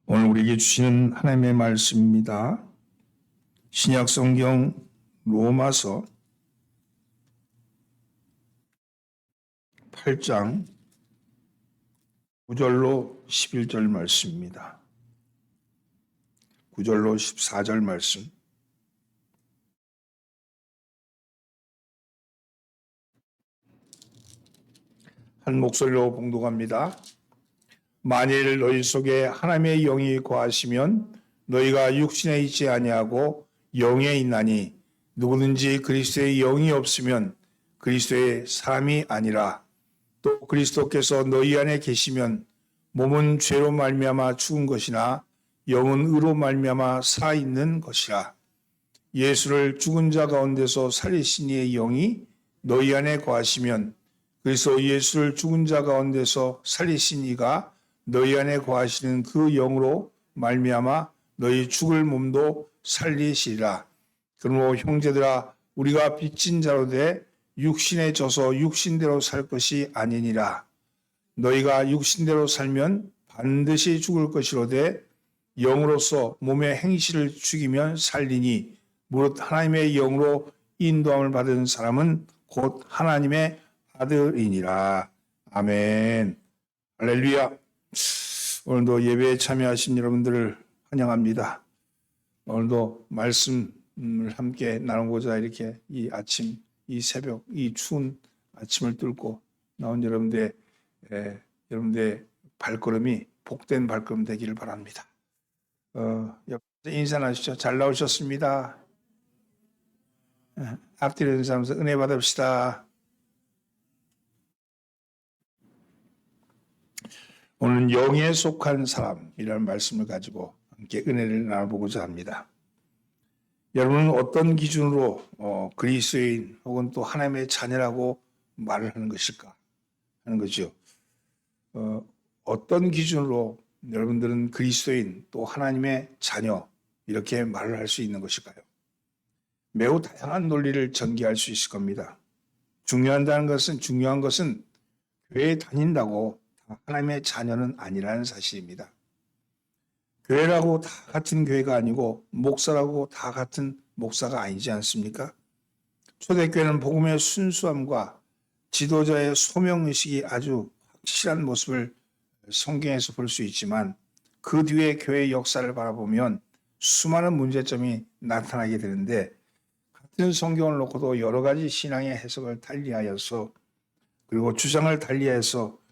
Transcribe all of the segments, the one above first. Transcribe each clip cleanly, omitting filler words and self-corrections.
오늘 우리에게 주시는 하나님의 말씀입니다. 신약 성경 로마서 8장 9절로 11절 말씀입니다. 9절로 14절 말씀. 한 목소리로 봉독합니다. 만일 너희 속에 하나님의 영이 거하시면 너희가 육신에 있지 아니하고 영에 있나니 누구든지 그리스도의 영이 없으면 그리스도의 사람이 아니라. 또 그리스도께서 너희 안에 계시면 몸은 죄로 말미암아 죽은 것이나 영은 의로 말미암아 살아있는 것이라. 예수를 죽은 자 가운데서 살리신 이의 영이 너희 안에 거하시면 그래서 예수를 죽은 자 가운데서 살리신 이가 너희 안에 거하시는 그 영으로 말미암아 너희 죽을 몸도 살리시리라. 그러므로 형제들아 우리가 빚진 자로 돼 육신에 져서 육신대로 살 것이 아니니라. 너희가 육신대로 살면 반드시 죽을 것이로되 영으로서 몸의 행실을 죽이면 살리니 무릇 하나님의 영으로 인도함을 받은 사람은 곧 하나님의 아들이니라. 아멘. 할렐루야. 오늘도 예배에 참여하신 여러분들을 환영합니다. 오늘도 말씀을 함께 나누고자 이렇게 이 아침, 이 새벽, 이 추운 아침을 뚫고 나온 여러분들의 발걸음이 복된 발걸음 되기를 바랍니다. 인사하시죠. 잘 나오셨습니다. 앞뒤로 인사하면서 은혜 받읍시다. 오늘은 영에 속한 사람이라는 말씀을 가지고 함께 은혜를 나눠보고자 합니다. 여러분은 어떤 기준으로 그리스도인 혹은 또 하나님의 자녀라고 말을 하는 것일까 하는 거죠. 어떤 기준으로 여러분들은 그리스도인 또 하나님의 자녀 이렇게 말을 할 수 있는 것일까요? 매우 다양한 논리를 전개할 수 있을 겁니다. 중요한 것은 교회에 다닌다고 하나님의 자녀는 아니라는 사실입니다. 교회라고 다 같은 교회가 아니고 목사라고 다 같은 목사가 아니지 않습니까? 초대교회는 복음의 순수함과 지도자의 소명의식이 아주 확실한 모습을 성경에서 볼 수 있지만 그 뒤에 교회의 역사를 바라보면 수많은 문제점이 나타나게 되는데 같은 성경을 놓고도 여러 가지 신앙의 해석을 달리하여서 그리고 주장을 달리해서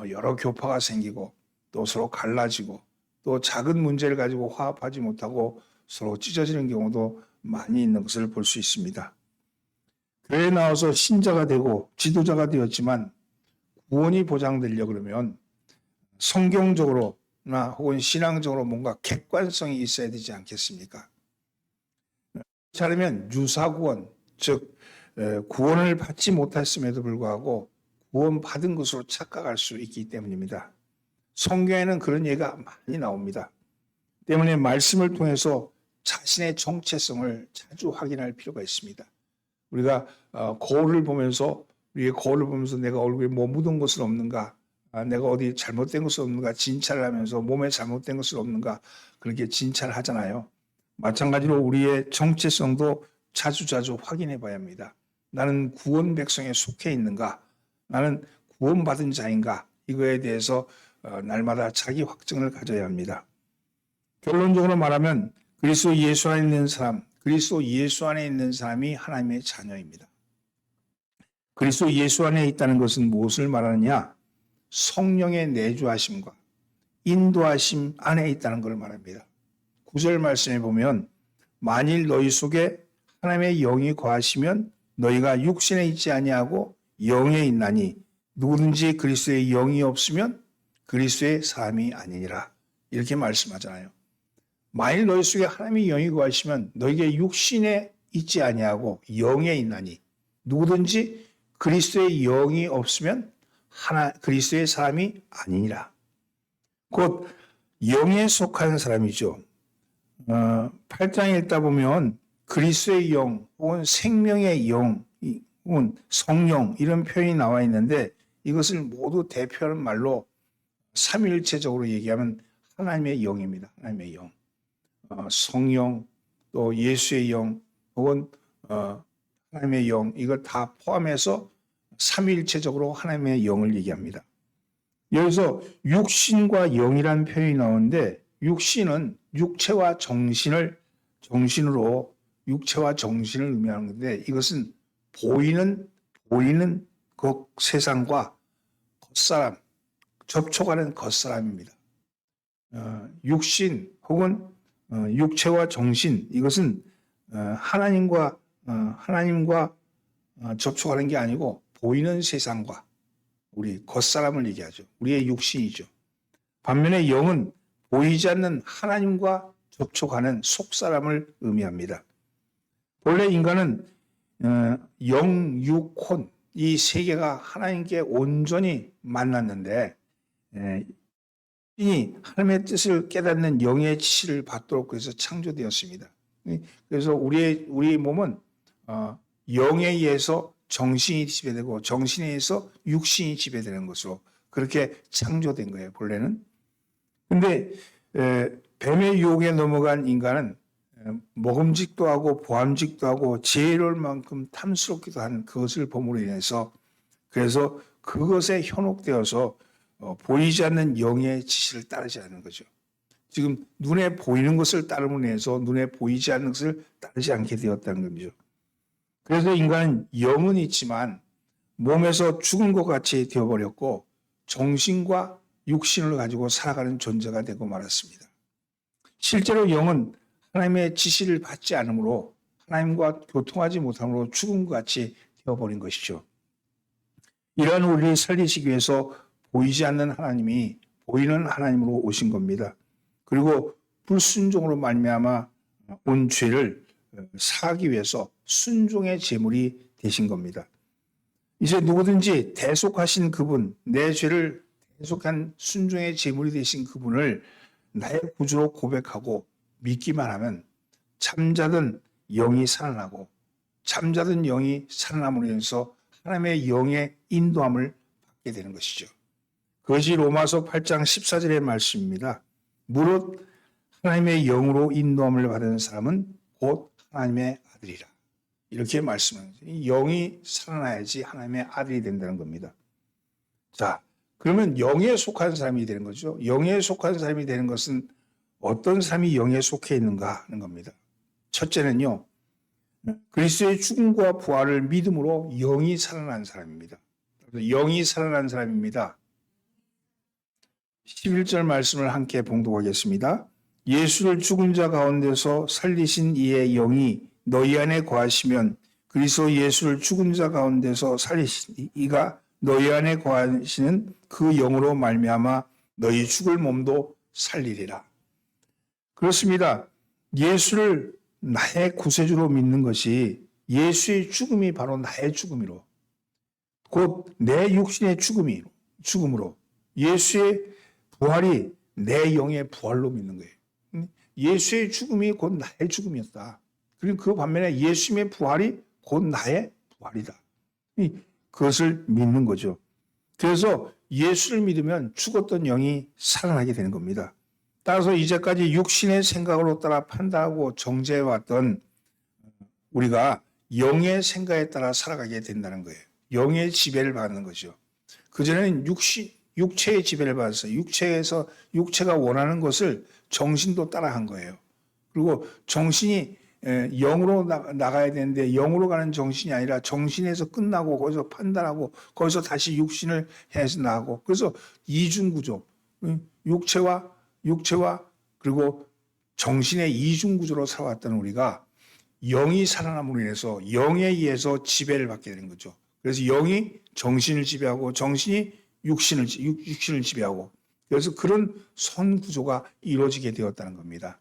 여러 교파가 생기고 또 서로 갈라지고 또 작은 문제를 가지고 화합하지 못하고 서로 찢어지는 경우도 많이 있는 것을 볼 수 있습니다. 교회에 나와서 신자가 되고 지도자가 되었지만 구원이 보장되려고 그러면 성경적으로나 혹은 신앙적으로 뭔가 객관성이 있어야 되지 않겠습니까? 그렇지 않으면 유사구원, 즉 구원을 받지 못했음에도 불구하고 구원받은 것으로 착각할 수 있기 때문입니다. 성경에는 그런 예가 많이 나옵니다. 때문에 말씀을 통해서 자신의 정체성을 자주 확인할 필요가 있습니다. 우리가 거울을 보면서 내가 얼굴에 뭐 묻은 것은 없는가, 내가 어디 잘못된 것은 없는가 진찰을 하면서 몸에 잘못된 것은 없는가 그렇게 진찰을 하잖아요. 마찬가지로 우리의 정체성도 자주 확인해 봐야 합니다. 나는 구원 백성에 속해 있는가? 나는 구원받은 자인가? 이거에 대해서 날마다 자기 확증을 가져야 합니다. 결론적으로 말하면 그리스도 예수 안에 있는 사람이 하나님의 자녀입니다. 그리스도 예수 안에 있다는 것은 무엇을 말하느냐? 성령의 내주하심과 인도하심 안에 있다는 것을 말합니다. 9절 말씀에 보면 만일 너희 속에 하나님의 영이 거하시면 너희가 육신에 있지 아니하고 영에 있나니 누구든지 그리스도의 영이 없으면 그리스도의 사람이 아니니라. 이렇게 말씀하잖아요. 만일 너희 속에 하나님의 영이 거하시면 너희에게 육신에 있지 아니하고 영에 있나니 누구든지 그리스도의 영이 없으면 그리스도의 사람이 아니니라. 곧 영에 속한 사람이죠. 8장에 읽다 보면 그리스도의 영 혹은 생명의 영 혹은 성령 이런 표현이 나와 있는데 이것을 모두 대표하는 말로 삼위일체적으로 얘기하면 하나님의 영입니다. 하나님의 영. 성령, 또 예수의 영, 혹은 하나님의 영, 이걸 다 포함해서 삼위일체적으로 하나님의 영을 얘기합니다. 여기서 육신과 영이라는 표현이 나오는데, 육신은 육체와 정신으로 육체와 정신을 의미하는 건데, 이것은 보이는 그 세상과 겉사람, 접촉하는 겉사람입니다. 육신 혹은 육체와 정신, 이것은 하나님과 접촉하는 게 아니고 보이는 세상과 우리 겉사람을 얘기하죠. 우리의 육신이죠. 반면에 영은 보이지 않는 하나님과 접촉하는 속사람을 의미합니다. 본래 인간은 영, 육, 혼, 이 세 개가 하나님께 온전히 만났는데, 이 하나님의 뜻을 깨닫는 영의 지시를 받도록 그래서 창조되었습니다. 그래서 우리의 몸은 영에 의해서 정신이 지배되고 정신에 의해서 육신이 지배되는 것으로 그렇게 창조된 거예요, 본래는. 근데 뱀의 유혹에 넘어간 인간은 먹음직도 하고 보암직도 하고 지혜로울 만큼 탐스럽기도 한 그것을 범으로 인해서, 그래서 그것에 현혹되어서 보이지 않는 영의 지시를 따르지 않는 거죠. 지금 눈에 보이는 것을 따름으로 인해서 눈에 보이지 않는 것을 따르지 않게 되었다는 거죠. 그래서 인간은 영은 있지만 몸에서 죽은 것 같이 되어버렸고 정신과 육신을 가지고 살아가는 존재가 되고 말았습니다. 실제로 영은 하나님의 지시를 받지 않으므로 하나님과 교통하지 못함으로 죽은 것 같이 되어버린 것이죠. 이러한 우리를 살리시기 위해서 보이지 않는 하나님이 보이는 하나님으로 오신 겁니다. 그리고 불순종으로 말미암아 온 죄를 사하기 위해서 순종의 제물이 되신 겁니다. 이제 누구든지 대속하신 그분, 내 죄를 대속한 순종의 제물이 되신 그분을 나의 구주로 고백하고 믿기만 하면 잠자던 영이 살아나고, 잠자던 영이 살아남으로 인해서 하나님의 영의 인도함을 받게 되는 것이죠. 그것이 로마서 8장 14절의 말씀입니다. 무릇 하나님의 영으로 인도함을 받은 사람은 곧 하나님의 아들이라. 이렇게 말씀합니다. 영이 살아나야지 하나님의 아들이 된다는 겁니다. 자, 그러면 영에 속한 사람이 되는 거죠. 영에 속한 사람이 되는 것은 어떤 사람이 영에 속해 있는가 하는 겁니다. 첫째는요, 그리스도의 죽음과 부활을 믿음으로 영이 살아난 사람입니다. 영이 살아난 사람입니다. 11절 말씀을 함께 봉독하겠습니다. 예수를 죽은 자 가운데서 살리신 이의 영이 너희 안에 거하시면 그리스도 예수를 죽은 자 가운데서 살리신 이가 너희 안에 거하시는 그 영으로 말미암아 너희 죽을 몸도 살리리라. 그렇습니다. 예수를 나의 구세주로 믿는 것이, 예수의 죽음이 바로 나의 죽음이로, 곧 내 육신의 죽음으로 예수의 부활이 내 영의 부활로 믿는 거예요. 예수의 죽음이 곧 나의 죽음이었다. 그리고 그 반면에 예수님의 부활이 곧 나의 부활이다. 그것을 믿는 거죠. 그래서 예수를 믿으면 죽었던 영이 살아나게 되는 겁니다. 따라서 이제까지 육신의 생각으로 따라 판단하고 정죄해왔던 우리가 영의 생각에 따라 살아가게 된다는 거예요. 영의 지배를 받는 거죠. 그전에는 육체의 지배를 받았어요. 육체가 원하는 것을 정신도 따라한 거예요. 그리고 정신이 영으로 나가야 되는데 영으로 가는 정신이 아니라 정신에서 끝나고 거기서 판단하고 거기서 다시 육신을 해서 나가고, 그래서 이중구조, 육체와 그리고 정신의 이중구조로 살아왔던 우리가 영이 살아남으로 인해서 영에 의해서 지배를 받게 되는 거죠. 그래서 영이 정신을 지배하고 정신이 육신을 지배하고, 그래서 그런 선구조가 이루어지게 되었다는 겁니다.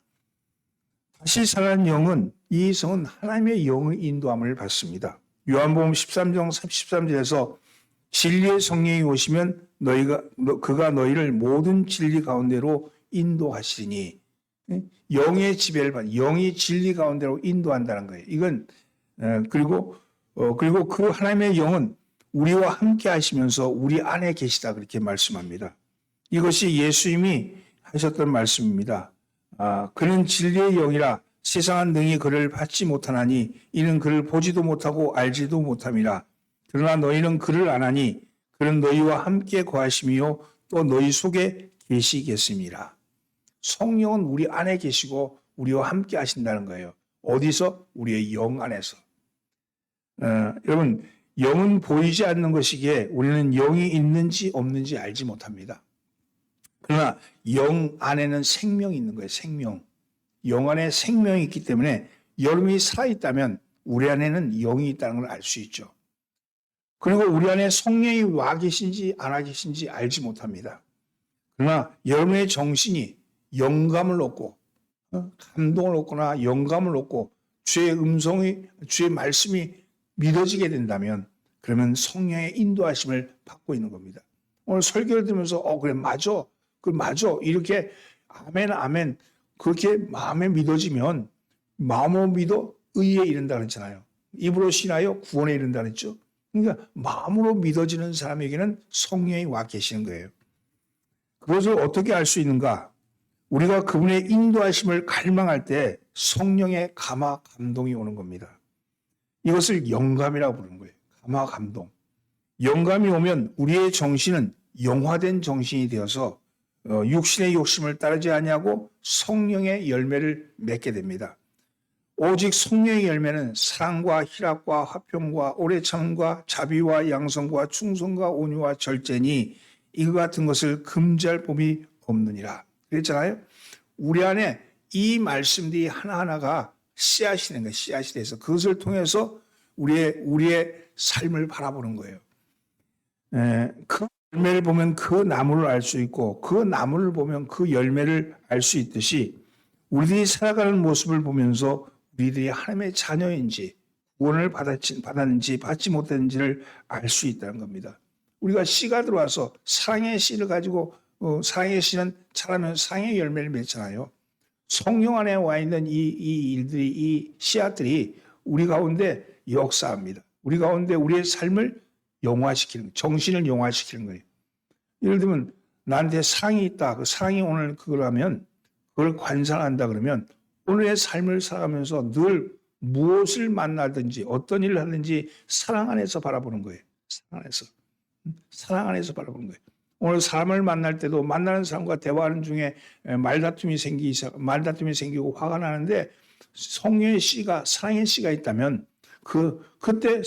다시 살아난 영은, 이 성은 하나님의 영의 인도함을 받습니다. 요한복음 13장 33절에서 진리의 성령이 오시면 그가 너희를 모든 진리 가운데로 인도하시리니, 영의 지배를 받는, 영이 진리 가운데로 인도한다는 거예요. 이건 그리고 그 하나님의 영은 우리와 함께 하시면서 우리 안에 계시다, 그렇게 말씀합니다. 이것이 예수님이 하셨던 말씀입니다. 그는 진리의 영이라 세상은 능히 그를 받지 못하나니 이는 그를 보지도 못하고 알지도 못함이라. 그러나 너희는 그를 아나니 그는 너희와 함께 거하심이요 또 너희 속에 계시겠습니다. 성령은 우리 안에 계시고 우리와 함께 하신다는 거예요. 어디서? 우리의 영 안에서. 여러분, 영은 보이지 않는 것이기에 우리는 영이 있는지 없는지 알지 못합니다. 그러나 영 안에는 생명이 있는 거예요. 생명. 영 안에 생명이 있기 때문에 여러분이 살아있다면 우리 안에는 영이 있다는 걸 알 수 있죠. 그리고 우리 안에 성령이 와 계신지 안 와 계신지 알지 못합니다. 그러나 여러분의 정신이 영감을 얻고 감동을 얻거나 영감을 얻고 주의 음성이, 주의 말씀이 믿어지게 된다면 그러면 성령의 인도하심을 받고 있는 겁니다. 오늘 설교를 들으면서 그래 맞아. 그 맞아. 이렇게 아멘 아멘 그렇게 마음에 믿어지면 마음으로 믿어 의에 이른다 그랬잖아요. 입으로 신하여 구원에 이른다 그랬죠. 그러니까 마음으로 믿어지는 사람에게는 성령이 와 계시는 거예요. 그것을 어떻게 알 수 있는가? 우리가 그분의 인도하심을 갈망할 때 성령의 감화 감동이 오는 겁니다. 이것을 영감이라고 부르는 거예요. 감화 감동. 영감이 오면 우리의 정신은 영화된 정신이 되어서 육신의 욕심을 따르지 아니하고 성령의 열매를 맺게 됩니다. 오직 성령의 열매는 사랑과 희락과 화평과 오래 참음과 자비와 양성과 충성과 온유와 절제니 이거 같은 것을 금지할 법이 없느니라. 그랬잖아요. 우리 안에 이 말씀들이 하나하나가 씨앗이 되는 거예요. 씨앗이 돼서 그것을 통해서 우리의 삶을 바라보는 거예요. 그 열매를 보면 그 나무를 알 수 있고 그 나무를 보면 그 열매를 알 수 있듯이 우리들이 살아가는 모습을 보면서 우리들이 하나님의 자녀인지 구원을 받았는지 받지 못했는지를 알 수 있다는 겁니다. 우리가 씨가 들어와서 사랑의 씨를 가지고 사랑의 씨는 자라면 사랑의 열매를 맺잖아요. 성령 안에 와 있는 이 일들이 이 씨앗들이 우리 가운데 역사합니다. 우리 가운데 우리의 삶을 영화시키는, 정신을 영화시키는 거예요. 예를 들면 나한테 사랑이 있다. 그 사랑이 오늘 그거라면 그걸 관상한다 그러면 오늘의 삶을 살아가면서 늘 무엇을 만나든지 어떤 일을 하든지 사랑 안에서 바라보는 거예요. 사랑 안에서 바라보는 거예요. 오늘 사람을 만날 때도 만나는 사람과 대화하는 중에 말다툼이 생기고 화가 나는데 성령의 씨가 사랑의 씨가 있다면 그때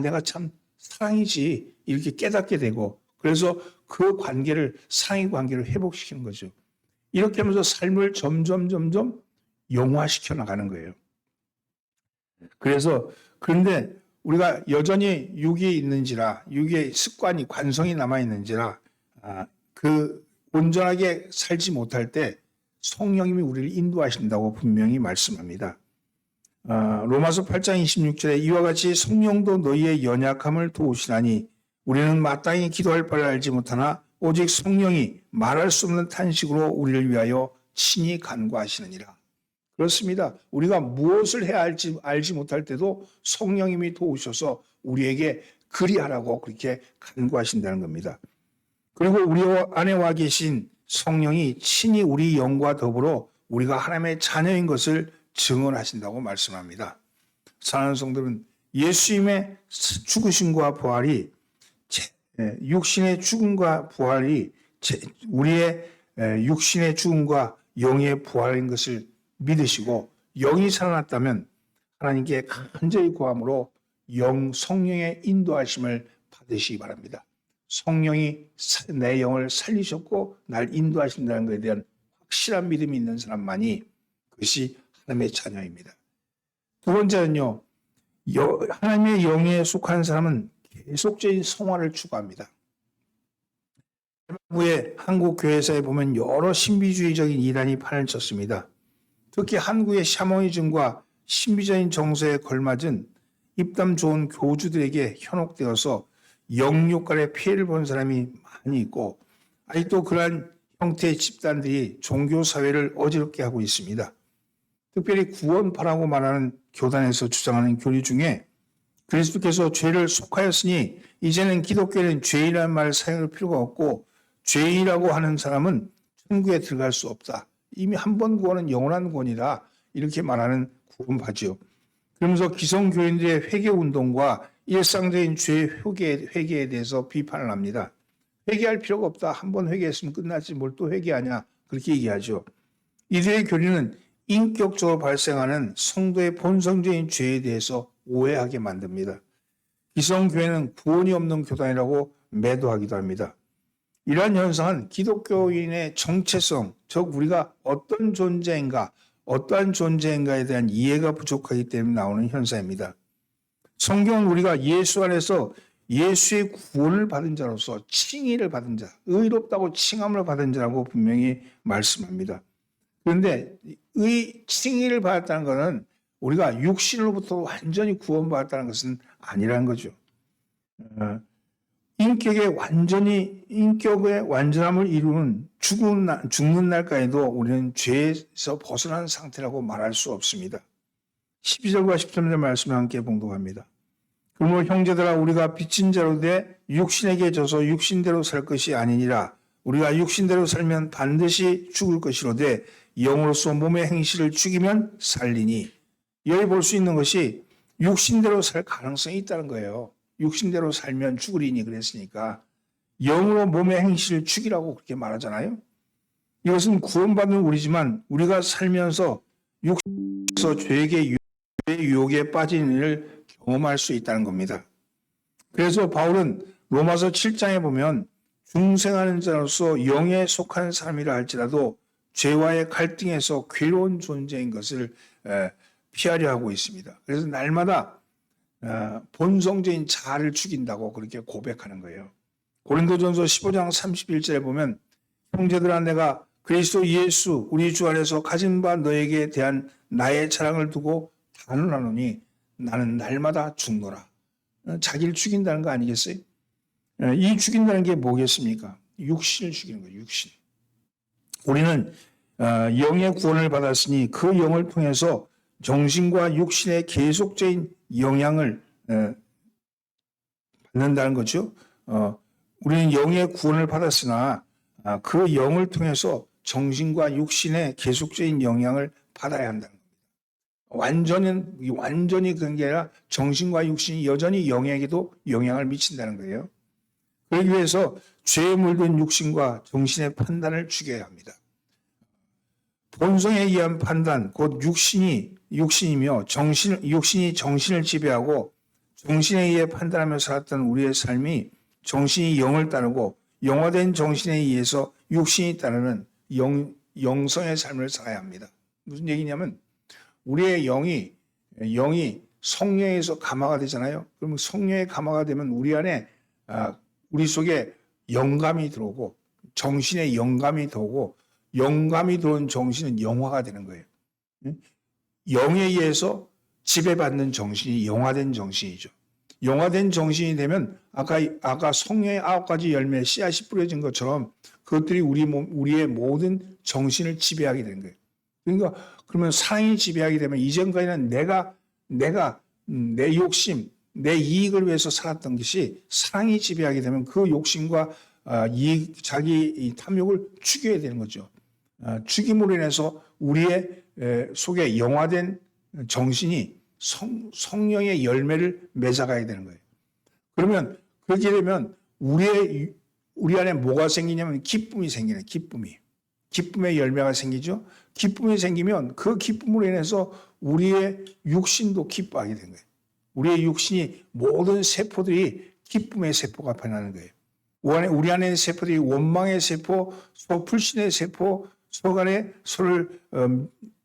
내가 참 사랑이지 이렇게 깨닫게 되고 그래서 그 관계를 사랑의 관계를 회복시키는 거죠. 이렇게 하면서 삶을 점점 영화시켜 나가는 거예요. 그런데 우리가 여전히 육이 있는지라 육의 습관이 관성이 남아 있는지라 그 온전하게 살지 못할 때 성령님이 우리를 인도하신다고 분명히 말씀합니다. 로마서 8장 26절에 이와 같이 성령도 너희의 연약함을 도우시나니 우리는 마땅히 기도할 바를 알지 못하나 오직 성령이 말할 수 없는 탄식으로 우리를 위하여 친히 간구하시느니라. 그렇습니다. 우리가 무엇을 해야 할지 알지 못할 때도 성령님이 도우셔서 우리에게 그리하라고 그렇게 간구하신다는 겁니다. 그리고 우리 안에 와 계신 성령이 친히 우리 영과 더불어 우리가 하나님의 자녀인 것을 증언하신다고 말씀합니다. 사랑하는 성도는 예수님의 죽으심과 부활이 육신의 죽음과 부활이 우리의 육신의 죽음과 영의 부활인 것을 믿으시고 영이 살아났다면 하나님께 간절히 구함으로 성령의 인도하심을 받으시기 바랍니다. 성령이 내 영을 살리셨고 날 인도하신다는 것에 대한 확실한 믿음이 있는 사람만이 그것이 하나님의 자녀입니다. 두 번째는요. 하나님의 영에 속한 사람은 계속적인 성화를 추구합니다. 후에 한국 교회사에 보면 여러 신비주의적인 이단이 판을 쳤습니다. 특히 한국의 샤머니즘과 신비적인 정서에 걸맞은 입담 좋은 교주들에게 현혹되어서 영육간의 피해를 본 사람이 많이 있고 아직도 그러한 형태의 집단들이 종교사회를 어지럽게 하고 있습니다. 특별히 구원파라고 말하는 교단에서 주장하는 교리 중에 그리스도께서 죄를 속하였으니 이제는 기독교는 죄인이라는 말을 사용할 필요가 없고 죄인이라고 하는 사람은 천국에 들어갈 수 없다. 이미 한 번 구원은 영원한 구원이다. 이렇게 말하는 구원파죠. 그러면서 기성교인들의 회개운동과 일상적인 죄의 회개에 대해서 비판을 합니다. 회개할 필요가 없다. 한 번 회개했으면 끝났지 뭘 또 회개하냐. 그렇게 얘기하죠. 이들의 교리는 인격적으로 발생하는 성도의 본성적인 죄에 대해서 오해하게 만듭니다. 기성교회는 구원이 없는 교단이라고 매도하기도 합니다. 이러한 현상은 기독교인의 정체성, 즉 우리가 어떤 존재인가, 어떠한 존재인가에 대한 이해가 부족하기 때문에 나오는 현상입니다. 성경은 우리가 예수 안에서 예수의 구원을 받은 자로서 칭의를 받은 자, 의롭다고 칭함을 받은 자라고 분명히 말씀합니다. 그런데 칭의를 받았다는 것은 우리가 육신으로부터 완전히 구원받았다는 것은 아니라는 거죠. 인격의 완전함을 이루는 죽는 날까지도 우리는 죄에서 벗어난 상태라고 말할 수 없습니다. 12절과 13절 말씀을 함께 봉독합니다. 그러므로 형제들아 우리가 빚진 자로 돼 육신에게 져서 육신대로 살 것이 아니니라. 우리가 육신대로 살면 반드시 죽을 것이로되 영으로서 몸의 행실을 죽이면 살리니. 여기 볼 수 있는 것이 육신대로 살 가능성이 있다는 거예요. 육신대로 살면 죽으리니 그랬으니까 영으로 몸의 행실을 죽이라고 그렇게 말하잖아요. 이것은 구원받는 우리지만 우리가 살면서 육신에서 죄의 유혹에 빠진 일을 경험할 수 있다는 겁니다. 그래서 바울은 로마서 7장에 보면 중생하는 자로서 영에 속한 사람이라 할지라도 죄와의 갈등에서 괴로운 존재인 것을 피하려 하고 있습니다. 그래서 날마다 본성적인 자아를 죽인다고 그렇게 고백하는 거예요. 고린도전서 15장 31절에 보면 형제들아 내가 그리스도 예수 우리 주 안에서 가진 바 너에게 대한 나의 자랑을 두고 단언하노니 나는 날마다 죽노라. 자기를 죽인다는 거 아니겠어요? 이 죽인다는 게 뭐겠습니까? 육신을 죽이는 거예요. 육신. 우리는 영의 구원을 받았으니 그 영을 통해서 정신과 육신의 계속적인 영향을 받는다는 거죠. 우리는 영의 구원을 받았으나 그 영을 통해서 정신과 육신의 계속적인 영향을 받아야 한다는 겁니다. 완전히 그런 게 아니라 정신과 육신이 여전히 영에게도 영향을 미친다는 거예요. 그러기 위해서 죄에 물든 육신과 정신의 판단을 죽여야 합니다. 본성에 의한 판단, 곧 육신이며 육신이 정신을 지배하고 정신에 의해 판단하며 살았던 우리의 삶이 정신이 영을 따르고 영화된 정신에 의해서 육신이 따르는 영성의 삶을 살아야 합니다. 무슨 얘기냐면 우리의 영이 성령에서 감화가 되잖아요. 그러면 성령의 감화가 되면 우리 안에 우리 속에 영감이 들어오고 정신에 영감이 들어오고 영감이 들어온 정신은 영화가 되는 거예요. 영에 의해서 지배받는 정신이 영화된 정신이죠. 영화된 정신이 되면 아까 성령의 9가지 열매 씨앗이 뿌려진 것처럼 그것들이 우리의 모든 정신을 지배하게 되는 거예요. 그러니까 그러면 사랑이 지배하게 되면 이전까지는 내가 내 욕심, 내 이익을 위해서 살았던 것이 사랑이 지배하게 되면 그 욕심과 자기 탐욕을 죽여야 되는 거죠. 죽임으로 인해서 우리의 속에 영화된 정신이 성령의 열매를 맺어가야 되는 거예요. 그러면 그렇게 되면 우리 안에 뭐가 생기냐면 기쁨이 생기는 기쁨의 열매가 생기죠. 기쁨이 생기면 그 기쁨으로 인해서 우리의 육신도 기뻐하게 되는 거예요. 우리의 육신이 모든 세포들이 기쁨의 세포가 변하는 거예요. 우리 안에 있는 세포들이 원망의 세포, 불신의 세포, 서간에 서를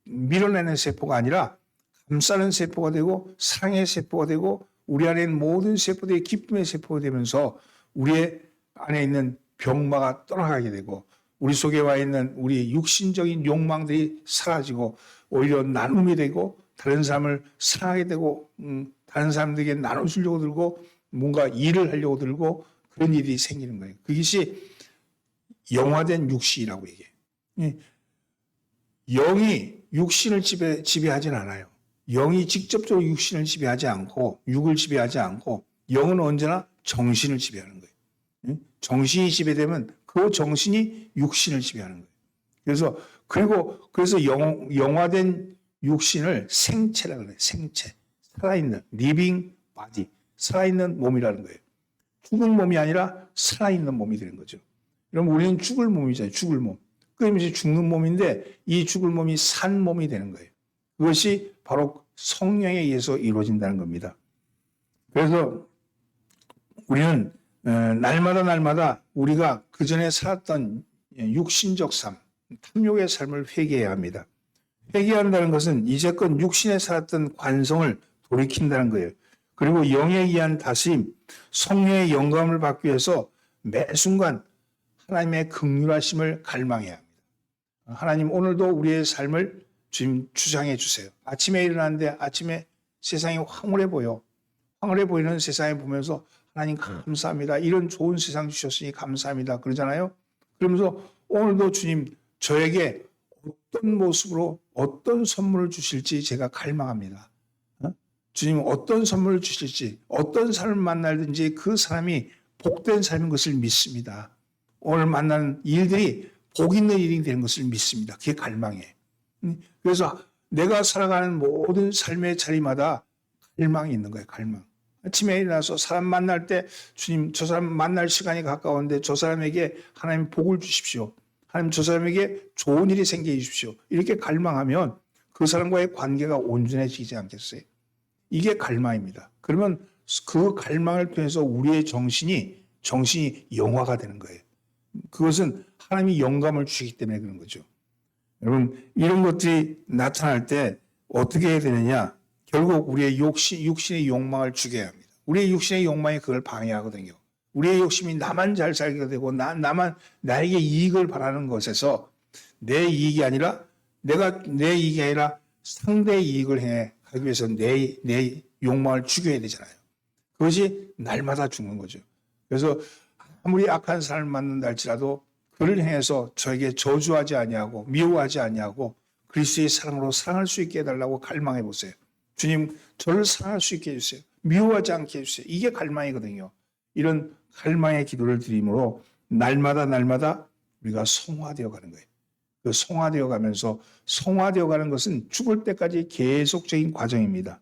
밀어내는 세포가 아니라 감싸는 세포가 되고 사랑의 세포가 되고 우리 안에 있는 모든 세포들이 기쁨의 세포가 되면서 우리 안에 있는 병마가 떠나가게 되고 우리 속에 와 있는 우리 육신적인 욕망들이 사라지고 오히려 나눔이 되고 다른 사람을 사랑하게 되고 다른 사람들에게 나눠주려고 들고 뭔가 일을 하려고 들고 그런 일이 생기는 거예요. 그것이 영화된 육신이라고 얘기해요. 영이 육신을 지배하지는 않아요. 영이 직접적으로 육신을 지배하지 않고 육을 지배하지 않고 영은 언제나 정신을 지배하는 거예요. 정신이 지배되면 그 정신이 육신을 지배하는 거예요. 그래서 영화된 육신을 생체라고 그래요. 생체. 살아있는, living body. 살아있는 몸이라는 거예요. 죽은 몸이 아니라 살아있는 몸이 되는 거죠. 그럼 우리는 죽을 몸이잖아요. 죽을 몸. 끊임없이 죽는 몸인데 이 죽을 몸이 산 몸이 되는 거예요. 그것이 바로 성령에 의해서 이루어진다는 겁니다. 그래서 우리는 날마다 우리가 그전에 살았던 육신적 삶, 탐욕의 삶을 회개해야 합니다. 회개한다는 것은 이제껏 육신에 살았던 관성을 돌이킨다는 거예요. 그리고 영에 의한 다스림, 성령의 영감을 받기 위해서 매 순간 하나님의 긍휼하심을 갈망해야 합니다. 하나님 오늘도 우리의 삶을 주님 주장해 주세요. 아침에 일어났는데 아침에 세상이 황홀해 보여. 황홀해 보이는 세상에 보면서 하나님 감사합니다. 이런 좋은 세상 주셨으니 감사합니다. 그러잖아요. 그러면서 오늘도 주님 저에게 어떤 모습으로 어떤 선물을 주실지 제가 갈망합니다. 주님 어떤 선물을 주실지 어떤 사람을 만날든지 그 사람이 복된 삶인 것을 믿습니다. 오늘 만나는 일들이 복 있는 일이 되는 것을 믿습니다. 그게 갈망이에요. 그래서 내가 살아가는 모든 삶의 자리마다 갈망이 있는 거예요. 갈망. 아침에 일어나서 사람 만날 때 주님 저 사람 만날 시간이 가까운데 저 사람에게 하나님 복을 주십시오. 하나님 저 사람에게 좋은 일이 생기게 주십시오. 이렇게 갈망하면 그 사람과의 관계가 온전해지지 않겠어요? 이게 갈망입니다. 그러면 그 갈망을 통해서 우리의 정신이 영화가 되는 거예요. 그것은 하나님이 영감을 주시기 때문에 그런 거죠. 여러분 이런 것들이 나타날 때 어떻게 해야 되느냐? 결국 우리의 육신의 욕망을 죽여야 합니다. 우리의 육신의 욕망이 그걸 방해하거든요. 우리의 욕심이 나만 잘 살게 되고 나에게 이익을 바라는 것에서 내 이익이 아니라 내 이익이 아니라 상대의 이익을 하기 위해서 내 욕망을 죽여야 되잖아요. 그것이 날마다 죽는 거죠. 그래서 아무리 악한 사람을 만난다 할지라도 그를 향해서 저에게 저주하지 아니하고 미워하지 아니하고 그리스도의 사랑으로 사랑할 수 있게 해달라고 갈망해 보세요. 주님 저를 사랑할 수 있게 해주세요. 미워하지 않게 해주세요. 이게 갈망이거든요. 이런 갈망의 기도를 드림으로 날마다 우리가 성화되어 가는 거예요. 그 성화되어 가면서 성화되어 가는 것은 죽을 때까지 계속적인 과정입니다.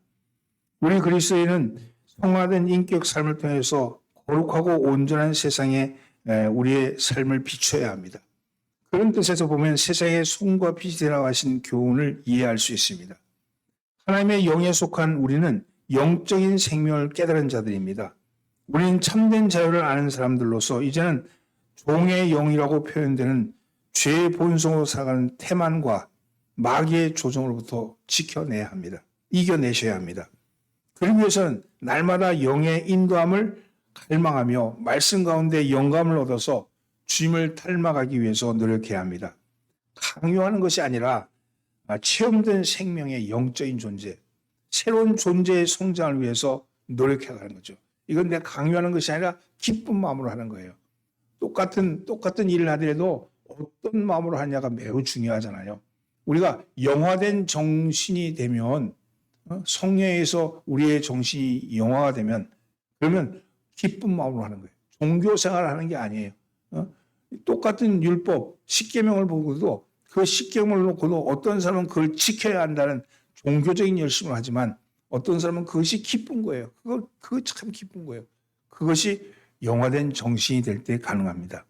우리 그리스도인은 성화된 인격 삶을 통해서 거룩하고 온전한 세상에 우리의 삶을 비춰야 합니다. 그런 뜻에서 보면 세상의 손과 빛이 되라고 하신 교훈을 이해할 수 있습니다. 하나님의 영에 속한 우리는 영적인 생명을 깨달은 자들입니다. 우리는 참된 자유를 아는 사람들로서 이제는 종의 영이라고 표현되는 죄의 본성으로 살아가는 태만과 마귀의 조종으로부터 지켜내야 합니다. 이겨내셔야 합니다. 그러기 위해서는 날마다 영의 인도함을 갈망하며 말씀 가운데 영감을 얻어서 주님을 닮아가기 위해서 노력해야 합니다. 강요하는 것이 아니라 체험된 생명의 영적인 존재, 새로운 존재의 성장을 위해서 노력해가는 거죠. 이건 내가 강요하는 것이 아니라 기쁜 마음으로 하는 거예요. 똑같은 일을 하더라도 어떤 마음으로 하냐가 매우 중요하잖아요. 우리가 영화된 정신이 되면 성령에서 우리의 정신이 영화가 되면 그러면 기쁜 마음으로 하는 거예요. 종교 생활을 하는 게 아니에요. 똑같은 율법, 십계명을 보고도 그 십계명을 놓고도 어떤 사람은 그걸 지켜야 한다는 종교적인 열심을 하지만 어떤 사람은 그것이 기쁜 거예요. 그거 참 기쁜 거예요. 그것이 영화된 정신이 될 때 가능합니다.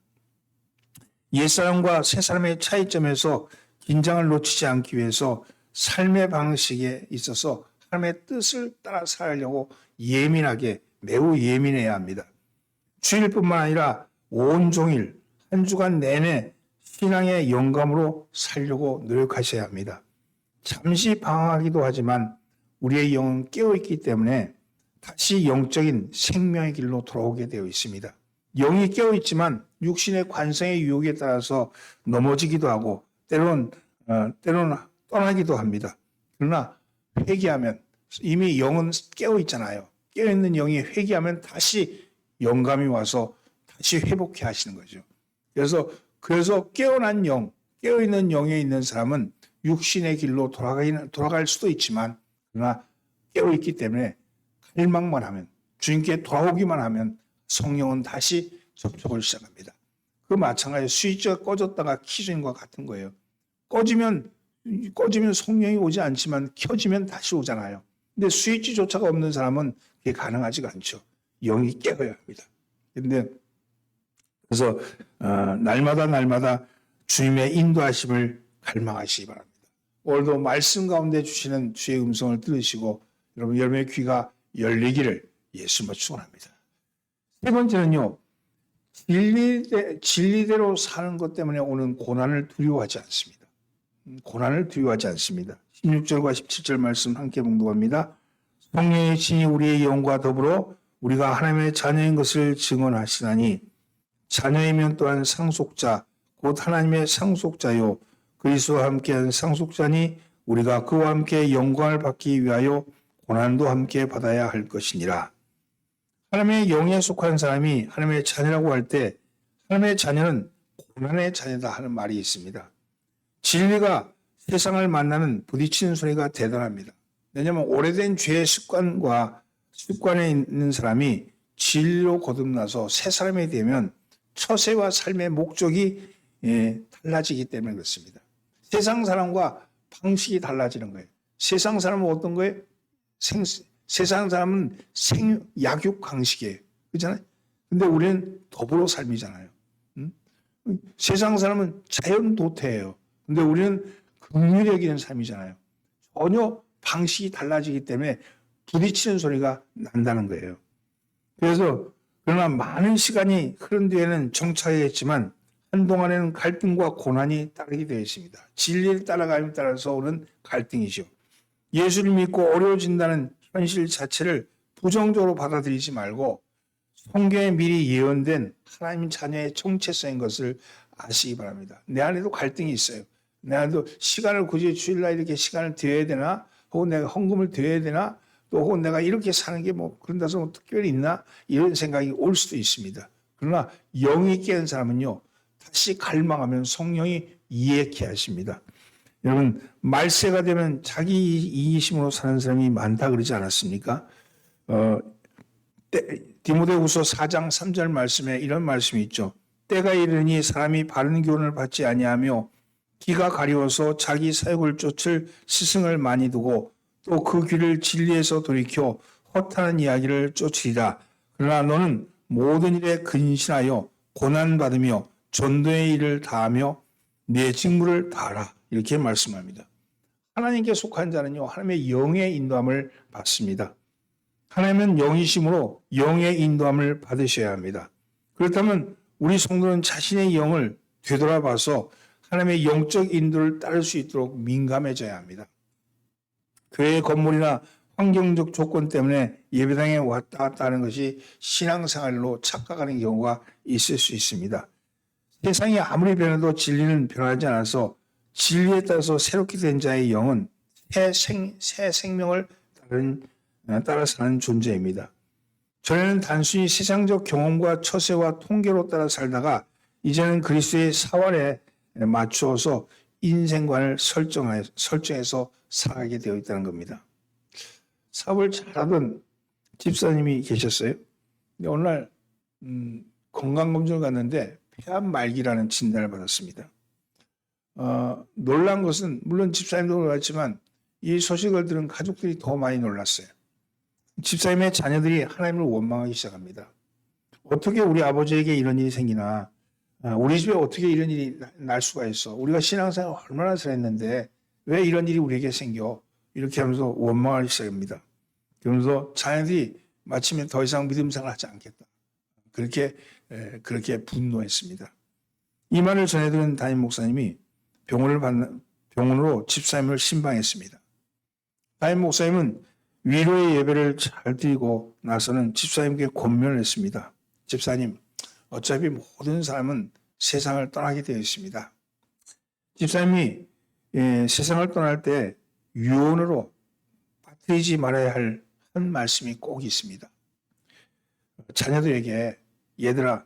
옛사람과 새사람의 차이점에서 긴장을 놓치지 않기 위해서 삶의 방식에 있어서 하나님의 뜻을 따라 살려고 매우 예민해야 합니다. 주일뿐만 아니라 온종일 한 주간 내내 신앙의 영감으로 살려고 노력하셔야 합니다. 잠시 방황하기도 하지만 우리의 영은 깨어있기 때문에 다시 영적인 생명의 길로 돌아오게 되어 있습니다. 영이 깨어있지만 육신의 관성의 유혹에 따라서 넘어지기도 하고 때로는 떠나기도 합니다. 그러나 회개하면 이미 영은 깨어있잖아요. 깨어있는 영이 회개하면 다시 영감이 와서 다시 회복해 하시는 거죠. 그래서 깨어난 영, 깨어있는 영에 있는 사람은 육신의 길로 돌아갈 수도 있지만 그러나 깨어있기 때문에 갈망만 하면 주님께 돌아오기만 하면 성령은 다시 접촉을 시작합니다. 그 마찬가지로 스위치가 꺼졌다가 켜진 것과 같은 거예요. 꺼지면 성령이 오지 않지만 켜지면 다시 오잖아요. 근데 스위치조차가 없는 사람은 그게 가능하지가 않죠. 영이 깨어야 합니다. 그래서 날마다 주님의 인도하심을 갈망하시기 바랍니다. 오늘도 말씀 가운데 주시는 주의 음성을 들으시고 여러분의 귀가 열리기를 예수님으로 축원합니다. 세 번째는요. 진리대로 사는 것 때문에 오는 고난을 두려워하지 않습니다. 고난을 두려워하지 않습니다. 16절과 17절 말씀 함께 봉독합니다. 성령의 신이 우리의 영과 더불어 우리가 하나님의 자녀인 것을 증언하시나니 자녀이면 또한 상속자 곧 하나님의 상속자요 그리스도와 함께한 상속자니 우리가 그와 함께 영광을 받기 위하여 고난도 함께 받아야 할 것이니라. 하나님의 영에 속한 사람이 하나님의 자녀라고 할 때 하나님의 자녀는 고난의 자녀다 하는 말이 있습니다. 진리가 세상을 만나는 부딪히는 소리가 대단합니다. 왜냐하면 오래된 죄의 습관에 있는 사람이 진리로 거듭나서 새 사람이 되면 처세와 삶의 목적이 달라지기 때문에 그렇습니다. 세상 사람과 방식이 달라지는 거예요. 세상 사람은 어떤 거예요? 세상 사람은 약육 강식이에요. 그렇잖아요? 근데 우리는 더불어 삶이잖아요. 세상 사람은 자연 도태예요. 근데 우리는 긍휼히 여기는 삶이잖아요. 전혀 방식이 달라지기 때문에 부딪히는 소리가 난다는 거예요. 그래서 그러나 많은 시간이 흐른 뒤에는 정착하겠지만 한동안에는 갈등과 고난이 따르게 되어 있습니다. 진리를 따라감에 따라서 오는 갈등이죠. 예수를 믿고 어려워진다는 현실 자체를 부정적으로 받아들이지 말고 성경에 미리 예언된 하나님 자녀의 정체성인 것을 아시기 바랍니다. 내 안에도 갈등이 있어요. 내 안에도 시간을 굳이 주일날 이렇게 시간을 드려야 되나? 혹은 내가 헌금을 드려야 되나? 또 혹은 내가 이렇게 사는 게 뭐 그런다서 뭐 특별히 있나? 이런 생각이 올 수도 있습니다. 그러나 영이 깨는 사람은요. 다시 갈망하면 성령이 이해케 하십니다. 여러분 말세가 되면 자기 이기심으로 사는 사람이 많다 그러지 않았습니까? 디모데후서 4장 3절 말씀에 이런 말씀이 있죠. 때가 이르니 사람이 바른 교훈을 받지 아니하며 귀가 가려워서 자기 사욕을 쫓을 스승을 많이 두고 또 그 귀를 진리에서 돌이켜 허탄한 이야기를 쫓으리라. 그러나 너는 모든 일에 근신하여 고난받으며 전도의 일을 다하며 내 직무를 다하라. 이렇게 말씀합니다. 하나님께 속한 자는요. 하나님의 영의 인도함을 받습니다. 하나님은 영이심으로 영의 인도함을 받으셔야 합니다. 그렇다면 우리 성도는 자신의 영을 되돌아봐서 하나님의 영적 인도를 따를 수 있도록 민감해져야 합니다. 교회의 건물이나 환경적 조건 때문에 예배당에 왔다 갔다 하는 것이 신앙생활로 착각하는 경우가 있을 수 있습니다. 세상이 아무리 변해도 진리는 변하지 않아서 진리에 따라서 새롭게 된 자의 영은 새 생명을 따라 사는 존재입니다. 전에는 단순히 세상적 경험과 처세와 통계로 따라 살다가 이제는 그리스도의 사활에 맞추어서 인생관을 설정해서 살아가게 되어 있다는 겁니다. 사업을 잘하던 집사님이 계셨어요. 근데 어느 날 건강검진을 갔는데 폐암 말기라는 진단을 받았습니다. 놀란 것은 물론 집사님도 놀랐지만 이 소식을 들은 가족들이 더 많이 놀랐어요. 집사님의 자녀들이 하나님을 원망하기 시작합니다. 어떻게 우리 아버지에게 이런 일이 생기나? 우리 집에 어떻게 이런 일이 날 수가 있어? 우리가 신앙생활 얼마나 잘했는데 왜 이런 일이 우리에게 생겨? 이렇게 하면서 원망하기 시작합니다. 그러면서 자녀들이 마침내 더 이상 믿음 생활을 하지 않겠다. 그렇게 분노했습니다. 이 말을 전해들은 담임 목사님이 병원으로 집사님을 신방했습니다. 담임 목사님은 위로의 예배를 잘 드리고 나서는 집사님께 권면을 했습니다. 집사님, 어차피 모든 사람은 세상을 떠나게 되어 있습니다. 집사님이 세상을 떠날 때 유언으로 빠뜨리지 말아야 할 한 말씀이 꼭 있습니다. 자녀들에게 얘들아,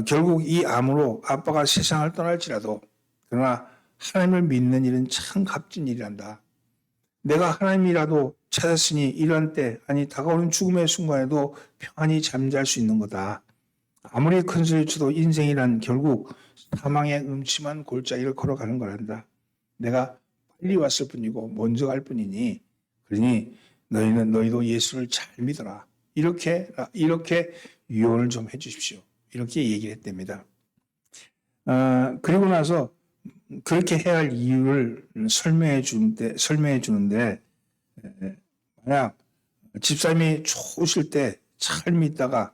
결국 이 암으로 아빠가 세상을 떠날지라도 그러나 하나님을 믿는 일은 참 값진 일이란다. 내가 하나님이라도 찾았으니 이런 때, 아니 다가오는 죽음의 순간에도 평안히 잠잘 수 있는 거다. 아무리 큰 소리 쳐도 인생이란 결국 사망의 음침한 골짜기를 걸어가는 거란다. 내가 빨리 왔을 뿐이고 먼저 갈 뿐이니 그러니 너희도 예수를 잘 믿어라. 이렇게 유언을 좀 해주십시오. 이렇게 얘기를 했답니다. 그리고 나서 그렇게 해야 할 이유를 설명해 주는데 만약 집사님이 좋으실 때 잘 믿다가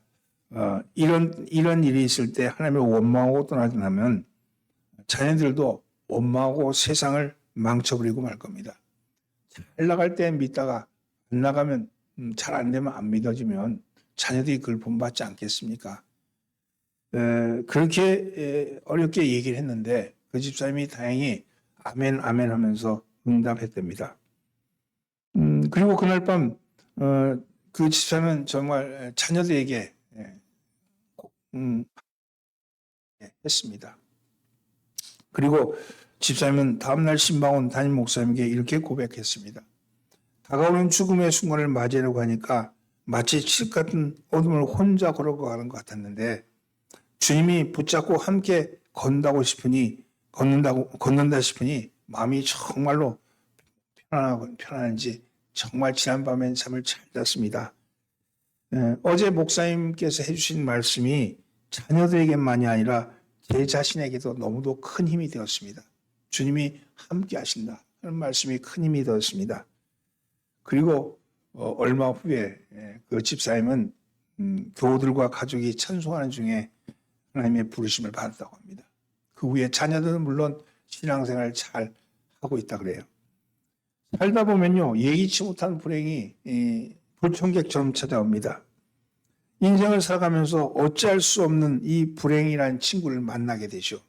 이런 일이 있을 때 하나님을 원망하고 떠나면 자녀들도 원망하고 세상을 망쳐버리고 말 겁니다. 잘 나갈 때 믿다가 안 나가면 잘 안 되면 안 믿어지면 자녀들이 그걸 본받지 않겠습니까? 그렇게 어렵게 얘기를 했는데 그 집사님이 다행히 아멘 아멘 하면서 응답했답니다. 그리고 그날 밤 그 집사님은 정말 자녀들에게 했습니다. 그리고 집사님은 다음날 신방원 담임 목사님에게 이렇게 고백했습니다. 다가오는 죽음의 순간을 맞이하려고 하니까 마치 칠 같은 어둠을 혼자 걸어가는 것 같았는데 주님이 붙잡고 함께 걷는다 싶으니 마음이 정말로 편안한지 정말 지난밤엔 잠을 잘 잤습니다. 어제 목사님께서 해주신 말씀이 자녀들에게만이 아니라 제 자신에게도 너무도 큰 힘이 되었습니다. 주님이 함께 하신다 하는 말씀이 큰 힘이 되었습니다. 그리고 얼마 후에 그 집사님은 교우들과 가족이 찬송하는 중에 하나님의 부르심을 받았다고 합니다. 그 후에 자녀들은 물론 신앙생활을 잘 하고 있다 그래요. 살다 보면요 예기치 못한 불행이 불청객처럼 찾아옵니다. 인생을 살아가면서 어찌할 수 없는 이 불행이라는 친구를 만나게 되죠.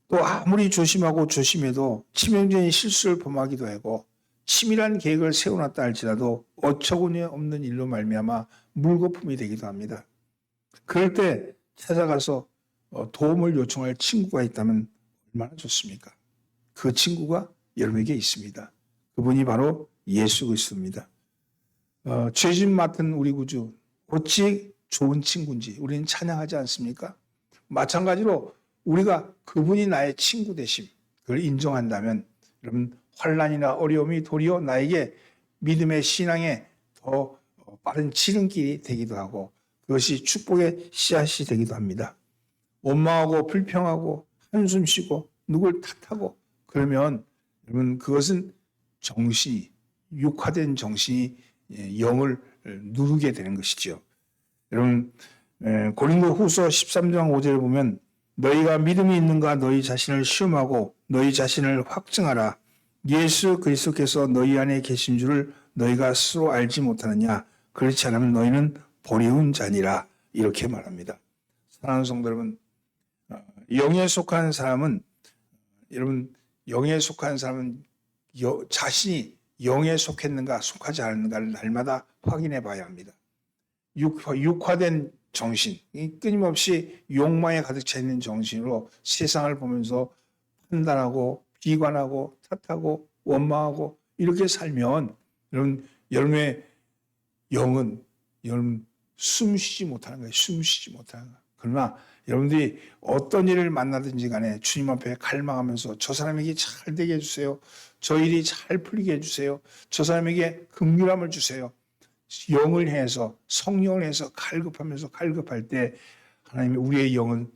또 아무리 조심해도 치명적인 실수를 범하기도 하고 치밀한 계획을 세워놨다 할지라도 어처구니 없는 일로 말미암아 물거품이 되기도 합니다. 그럴 때 찾아가서 도움을 요청할 친구가 있다면 얼마나 좋습니까? 그 친구가 여러분에게 있습니다. 그분이 바로 예수 그리스도입니다. 죄짐 맡은 우리 구주 어찌 좋은 친구인지 우리는 찬양하지 않습니까? 마찬가지로 우리가 그분이 나의 친구 되심 그걸 인정한다면 여러분 환난이나 어려움이 도리어 나에게 믿음의 신앙에 더 빠른 지름길이 되기도 하고 그것이 축복의 씨앗이 되기도 합니다. 원망하고 불평하고 한숨 쉬고 누굴 탓하고 그러면 여러분 그것은 육화된 정신이 영을 누르게 되는 것이죠. 여러분 고린도 후서 13장 5절을 보면 너희가 믿음이 있는가 너희 자신을 시험하고 너희 자신을 확증하라. 예수 그리스도께서 너희 안에 계신 줄을 너희가 스스로 알지 못하느냐. 그렇지 않으면 너희는 버리운 자니라. 이렇게 말합니다. 사랑하는 성도 여러분, 영에 속한 사람은 자신이 영에 속했는가 속하지 않는가를 날마다 확인해 봐야 합니다. 육화된 정신, 끊임없이 욕망에 가득 차 있는 정신으로 세상을 보면서 판단하고 비관하고 탓하고 원망하고 이렇게 살면 여러분의 영은 숨쉬지 못하는 거예요. 숨쉬지 못하는 거예요. 그러나 여러분들이 어떤 일을 만나든지 간에 주님 앞에 갈망하면서 저 사람에게 잘 되게 해주세요. 저 일이 잘 풀리게 해주세요. 저 사람에게 긍휼함을 주세요. 영을 해서 성령을 해서 갈급할 때 하나님이 우리의 영은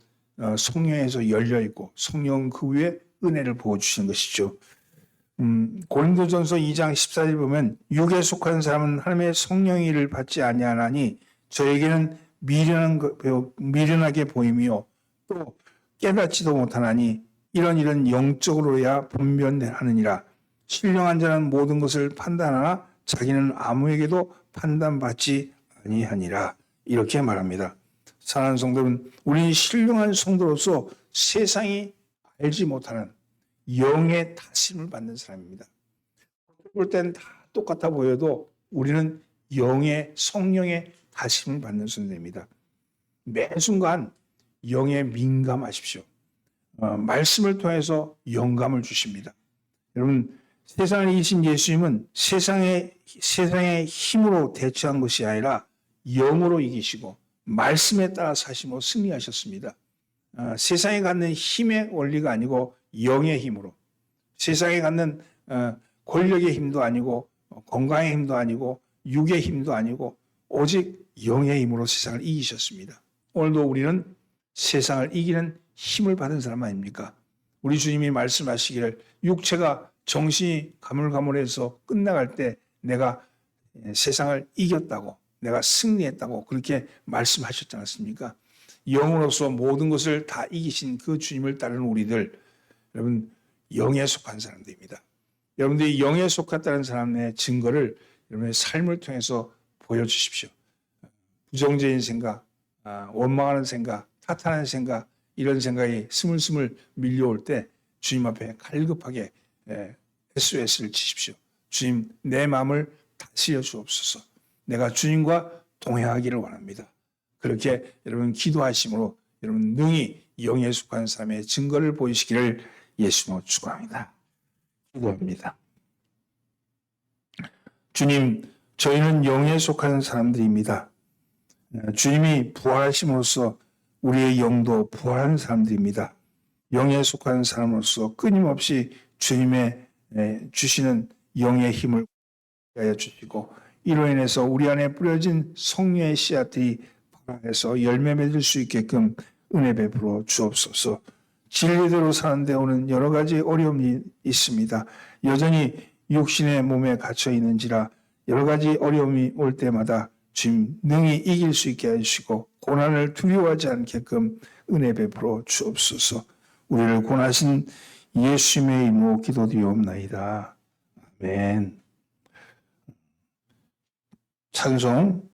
성령에서 열려 있고 성령 그 위에 은혜를 부어주시는 것이죠. 고린도전서 2장 14절 보면 육에 속한 사람은 하나님의 성령의 일을 받지 아니하나니 저에게는 미련하게 보이며 또 깨닫지도 못하나니 이런 영적으로야 분별하느니라. 신령한 자는 모든 것을 판단하나 자기는 아무에게도 판단받지 아니하니라. 이렇게 말합니다. 사랑하는 성도는 우리는 신령한 성도로서 세상이 알지 못하는 영의 다스림을 받는 사람입니다. 볼 때는 다 똑같아 보여도 우리는 성령의 다스림을 받는 존재입니다. 매 순간 영에 민감하십시오. 말씀을 통해서 영감을 주십니다. 여러분 세상을 이기신 예수님은 세상의 힘으로 대처한 것이 아니라 영으로 이기시고 말씀에 따라 사심으로 승리하셨습니다. 세상에 갖는 힘의 원리가 아니고 영의 힘으로, 세상에 갖는 권력의 힘도 아니고 건강의 힘도 아니고 육의 힘도 아니고 오직 영의 힘으로 세상을 이기셨습니다. 오늘도 우리는 세상을 이기는 힘을 받은 사람 아닙니까? 우리 주님이 말씀하시기를 육체가 정신이 가물가물해서 끝나갈 때 내가 세상을 이겼다고, 내가 승리했다고 그렇게 말씀하셨지 않습니까? 영으로서 모든 것을 다 이기신 그 주님을 따르는 우리들, 여러분 영에 속한 사람들입니다. 여러분들이 영에 속했다는 사람의 증거를 여러분의 삶을 통해서 보여주십시오. 부정적인 생각, 원망하는 생각, 탓하는 생각, 이런 생각이 스물스물 밀려올 때 주님 앞에 갈급하게 SOS를 치십시오. 주님, 내 마음을 다스려 주옵소서. 내가 주님과 동행하기를 원합니다. 그렇게 여러분 기도하심으로 여러분 능히 영에 속한 사람의 증거를 보이시기를 예수님으로 축원합니다. 기도합니다. 주님, 저희는 영에 속한 사람들입니다. 주님이 부활하심으로써 우리의 영도 부활하는 사람들입니다. 영에 속한 사람으로서 끊임없이 주님의 주시는 영의 힘을 하여 주시고, 이로 인해서 우리 안에 뿌려진 성령의 씨앗들이 발아해서 열매 맺을 수 있게끔 은혜 베풀어 주옵소서. 진리대로 사는 데 오는 여러 가지 어려움이 있습니다. 여전히 육신의 몸에 갇혀 있는지라 여러 가지 어려움이 올 때마다 주님 능히 이길 수 있게 해주시고 고난을 두려워하지 않게끔 은혜 베풀어 주옵소서. 우리를 권하신 예수님의 이름으로 기도드리옵나이다. 아멘. 찬송